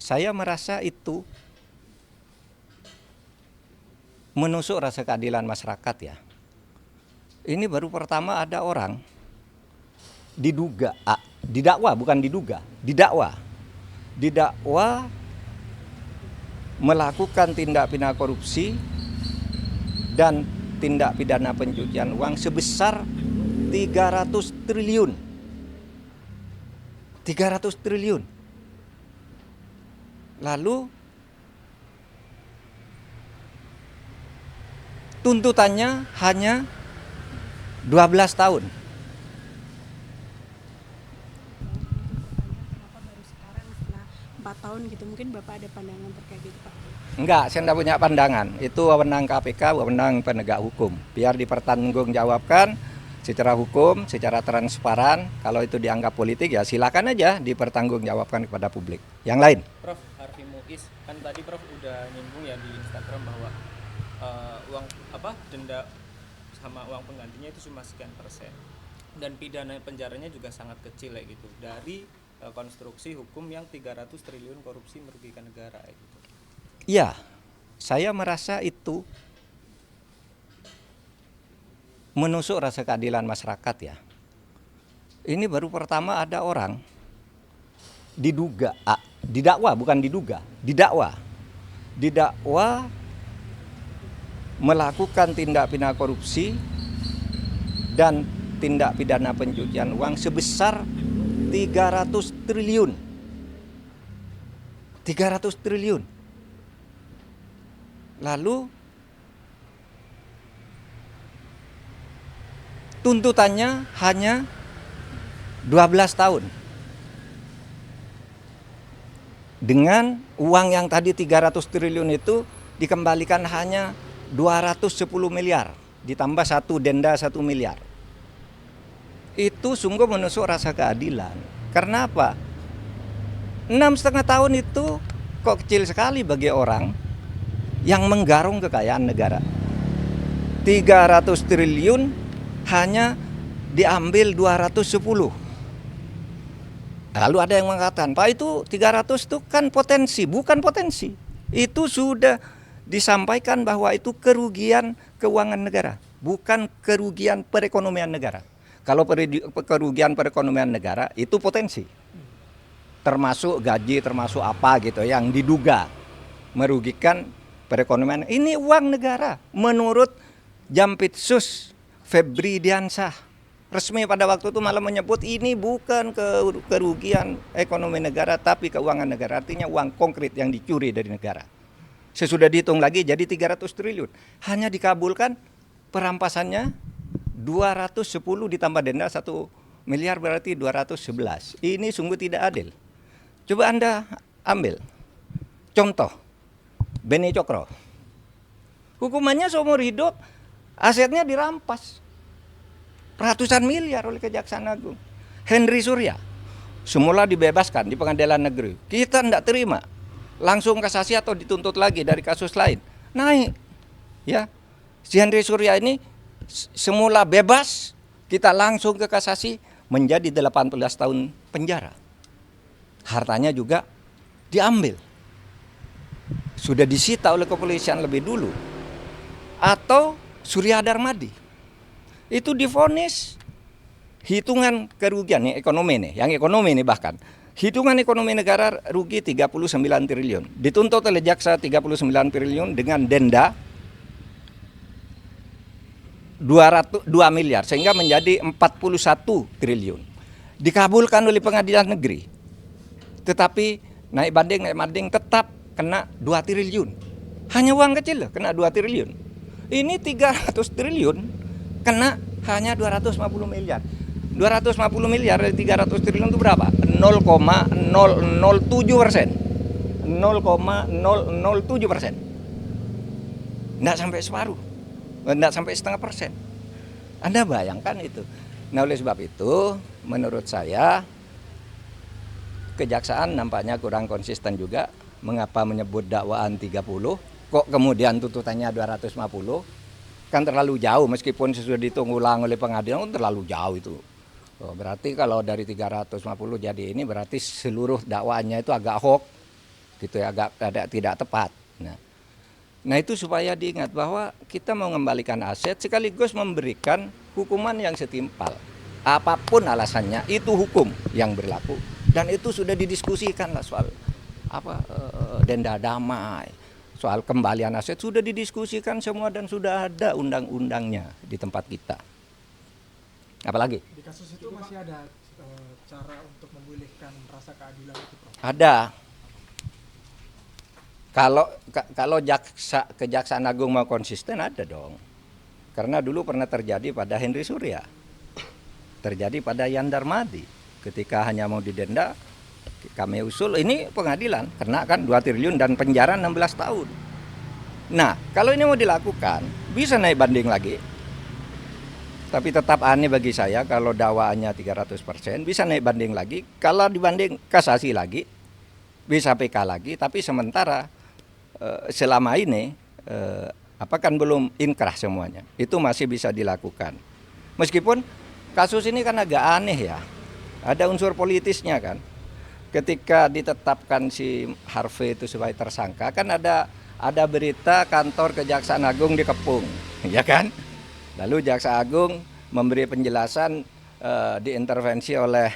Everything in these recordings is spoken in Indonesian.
Saya merasa itu menusuk rasa keadilan masyarakat ya. Ini baru pertama ada orang didakwa bukan diduga, didakwa melakukan tindak pidana korupsi dan tindak pidana pencucian uang sebesar 300 triliun. 300 triliun. Lalu tuntutannya hanya 12 tahun. Kenapa baru sekarang setelah 4 tahun gitu? Mungkin Bapak ada pandangan terkait itu, Pak? Enggak, saya tidak punya pandangan. Itu wewenang KPK, wewenang penegak hukum. Biar dipertanggungjawabkan secara hukum, secara transparan. Kalau itu dianggap politik ya silakan aja dipertanggungjawabkan kepada publik. Yang lain. Prof, Harvey Muiz, kan tadi Prof udah nyinggung ya di Instagram bahwa uang denda sama uang penggantinya itu cuma sekian persen. Dan pidana penjaranya juga sangat kecil ya gitu. Dari konstruksi hukum yang 300 triliun korupsi merugikan negara ya gitu. Iya, saya merasa itu menusuk rasa keadilan masyarakat ya. Ini baru pertama ada orang didakwa bukan diduga, didakwa melakukan tindak pidana korupsi dan tindak pidana pencucian uang sebesar 300 triliun. 300 triliun. Lalu tuntutannya hanya 12 tahun. Dengan uang yang tadi 300 triliun itu dikembalikan hanya 210 miliar. Ditambah satu denda 1 miliar. Itu sungguh menusuk rasa keadilan. Karena apa? 6,5 tahun itu kok kecil sekali bagi orang yang menggarung kekayaan negara. 300 triliun hanya diambil 210. Lalu ada yang mengatakan, Pak itu 300 itu kan potensi, bukan potensi. Itu sudah disampaikan bahwa itu kerugian keuangan negara, bukan kerugian perekonomian negara. Kalau kerugian perekonomian negara itu potensi. Termasuk gaji, termasuk apa gitu yang diduga merugikan perekonomian. Ini uang negara menurut Jampitsus Febri Diansah. Resmi pada waktu itu malah menyebut ini bukan kerugian ekonomi negara tapi keuangan negara. Artinya uang konkret yang dicuri dari negara. Sesudah dihitung lagi jadi 300 triliun. Hanya dikabulkan perampasannya 210 ditambah denda 1 miliar berarti 211. Ini sungguh tidak adil. Coba Anda ambil contoh Beni Cokro. Hukumannya seumur hidup, asetnya dirampas. Ratusan miliar oleh Kejaksaan Agung. Henry Surya semula dibebaskan di pengadilan negeri. Kita tidak terima. Langsung kasasi atau dituntut lagi dari kasus lain. Naik. Ya. Si Henry Surya ini semula bebas, kita langsung ke kasasi menjadi 18 tahun penjara. Hartanya juga diambil. Sudah disita oleh kepolisian lebih dulu. Atau Surya Darmadi. Itu divonis hitungan kerugian ekonomi nih, yang ekonomi ini bahkan. Hitungan ekonomi negara rugi 39 triliun. Dituntut oleh jaksa 39 triliun dengan denda 2 miliar sehingga menjadi 41 triliun. Dikabulkan oleh pengadilan negeri. Tetapi naik banding tetap kena 2 triliun. Hanya uang kecil loh, kena 2 triliun. Ini 300 triliun kena hanya 250 miliar. 250 miliar dari 300 triliun itu berapa? 0,007%. 0,007%. Nggak sampai separuh. Nggak sampai setengah persen. Anda bayangkan itu. Nah oleh sebab itu menurut saya Kejaksaan nampaknya kurang konsisten juga. Mengapa menyebut dakwaan 30, kok kemudian tuntutannya 250? Kan terlalu jauh meskipun sudah dihitung ulang oleh pengadilan terlalu jauh itu. Oh, berarti kalau dari 350 jadi ini berarti seluruh dakwaannya itu agak hoax. gitu ya, agak tidak tepat. Nah itu supaya diingat bahwa kita mau mengembalikan aset sekaligus memberikan hukuman yang setimpal. Apapun alasannya itu hukum yang berlaku dan itu sudah didiskusikan lah soal denda damai, soal kembalian aset sudah didiskusikan semua dan sudah ada undang-undangnya di tempat kita. Apalagi? Di kasus itu masih ada cara untuk memulihkan rasa keadilan itu, Prof? Ada. Kalau Kejaksaan Agung mau konsisten ada dong. Karena dulu pernah terjadi pada Henry Surya. Terjadi pada Yan Darmadi. Ketika hanya mau didenda, kami usul ini pengadilan. Kena kan 2 triliun dan penjara 16 tahun. Nah, kalau ini mau dilakukan, bisa naik banding lagi. Tapi tetap aneh bagi saya kalau dakwaannya 300%, bisa naik banding lagi. Kalau dibanding kasasi lagi, bisa PK lagi. Tapi sementara selama ini kan belum inkrah semuanya. Itu masih bisa dilakukan. Meskipun kasus ini kan agak aneh ya. Ada unsur politisnya kan. Ketika ditetapkan si Harvey itu sebagai tersangka, kan ada berita kantor Kejaksaan Agung dikepung, ya kan? Lalu Jaksa Agung memberi penjelasan diintervensi oleh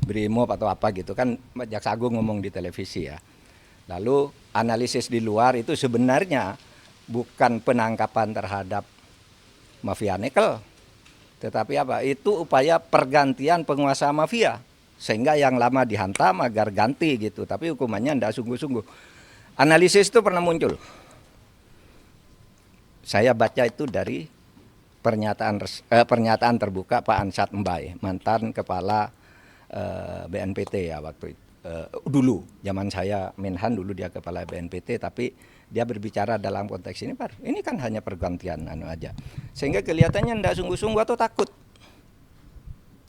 Brimob atau apa gitu kan, Jaksa Agung ngomong di televisi ya. Lalu analisis di luar itu sebenarnya bukan penangkapan terhadap mafia nikel, tetapi itu upaya pergantian penguasa mafia sehingga yang lama dihantam agar ganti gitu, tapi hukumannya tidak sungguh-sungguh. Analisis itu pernah muncul. Saya baca itu dari pernyataan terbuka Pak Ansat Mbae, mantan kepala BNPT ya waktu itu. Dulu zaman saya Menhan dulu dia kepala BNPT, tapi dia berbicara dalam konteks ini, Pak. Ini kan hanya pergantian aja. Sehingga kelihatannya tidak sungguh-sungguh atau takut.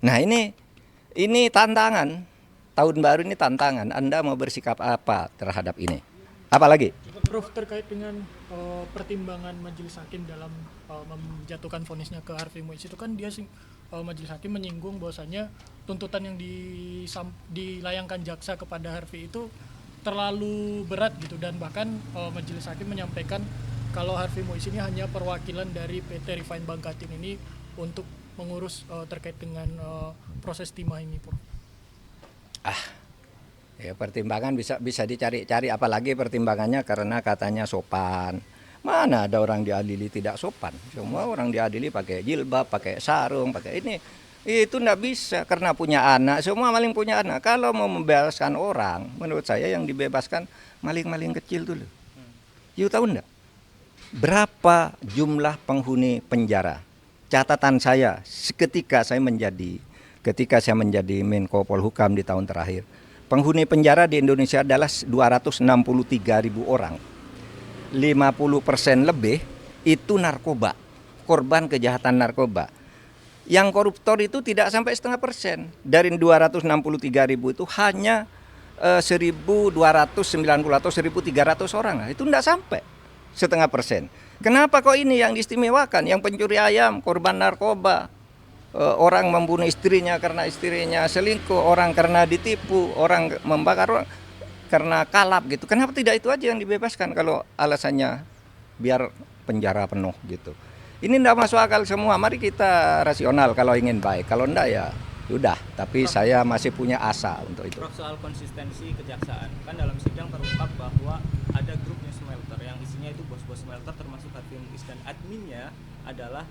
Nah, ini tantangan. Tahun baru ini tantangan. Anda mau bersikap apa terhadap ini? Apalagi? Prof, terkait dengan pertimbangan majelis hakim dalam menjatuhkan vonisnya ke Harvey Mois itu kan dia majelis hakim menyinggung bahwasanya tuntutan yang dilayangkan jaksa kepada Harvey itu terlalu berat gitu, dan bahkan majelis hakim menyampaikan kalau Harvey Mois ini hanya perwakilan dari PT Refine Bangkatin ini untuk mengurus terkait dengan proses timah ini, Prof. Ya, pertimbangan bisa dicari-cari, apalagi pertimbangannya karena katanya sopan. Mana ada orang diadili tidak sopan? Semua orang diadili pakai jilbab, pakai sarung, pakai ini. Itu enggak bisa karena punya anak, semua maling punya anak. Kalau mau membebaskan orang, menurut saya yang dibebaskan maling-maling kecil dulu. You tahu enggak? Berapa jumlah penghuni penjara? Catatan saya ketika saya menjadi Menko Polhukam di tahun terakhir. Penghuni penjara di Indonesia adalah 263.000 orang. 50% lebih itu narkoba, korban kejahatan narkoba. Yang koruptor itu tidak sampai 0,5%. Dari 263.000 itu hanya 1.290 atau 1.300 orang. Itu tidak sampai 0,5%. Kenapa kok ini yang diistimewakan? Yang pencuri ayam, korban narkoba, orang membunuh istrinya karena istrinya selingkuh, orang karena ditipu, orang membakar orang karena kalap gitu. Kenapa tidak itu aja yang dibebaskan kalau alasannya biar penjara penuh gitu. Ini tidak masuk akal semua. Mari kita rasional kalau ingin baik. Kalau enggak ya udah. Tapi Prof, saya masih punya asa untuk itu. Prof, soal konsistensi kejaksaan, kan dalam sidang terungkap bahwa ada grupnya smelter yang isinya itu bos-bos smelter termasuk Harvey Mois dan adminnya adalah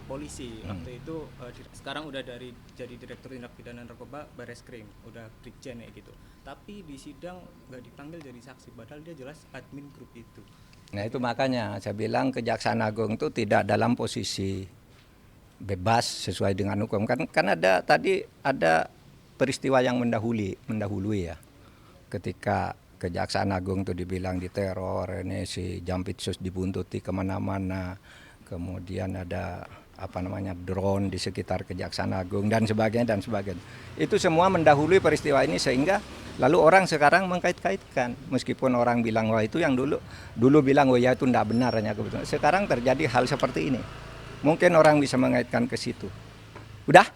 polisi. Waktu itu sekarang udah jadi direktur tindak pidana narkoba Bareskrim, udah brigjen ya gitu. Tapi di sidang nggak dipanggil jadi saksi, padahal dia jelas admin grup itu. Nah itu makanya saya bilang Kejaksaan Agung itu tidak dalam posisi bebas sesuai dengan hukum. Kan ada peristiwa yang mendahului ya. Ketika Kejaksaan Agung itu dibilang diteror, ini si Jampitsus dibuntuti kemana-mana. Kemudian ada drone di sekitar Kejaksaan Agung dan sebagainya. Itu semua mendahului peristiwa ini sehingga lalu orang sekarang mengkait-kaitkan. Meskipun orang bilang wah itu yang dulu bilang oh ya itu tidak benar hanya kebetulan. Sekarang terjadi hal seperti ini. Mungkin orang bisa mengaitkan ke situ. Udah?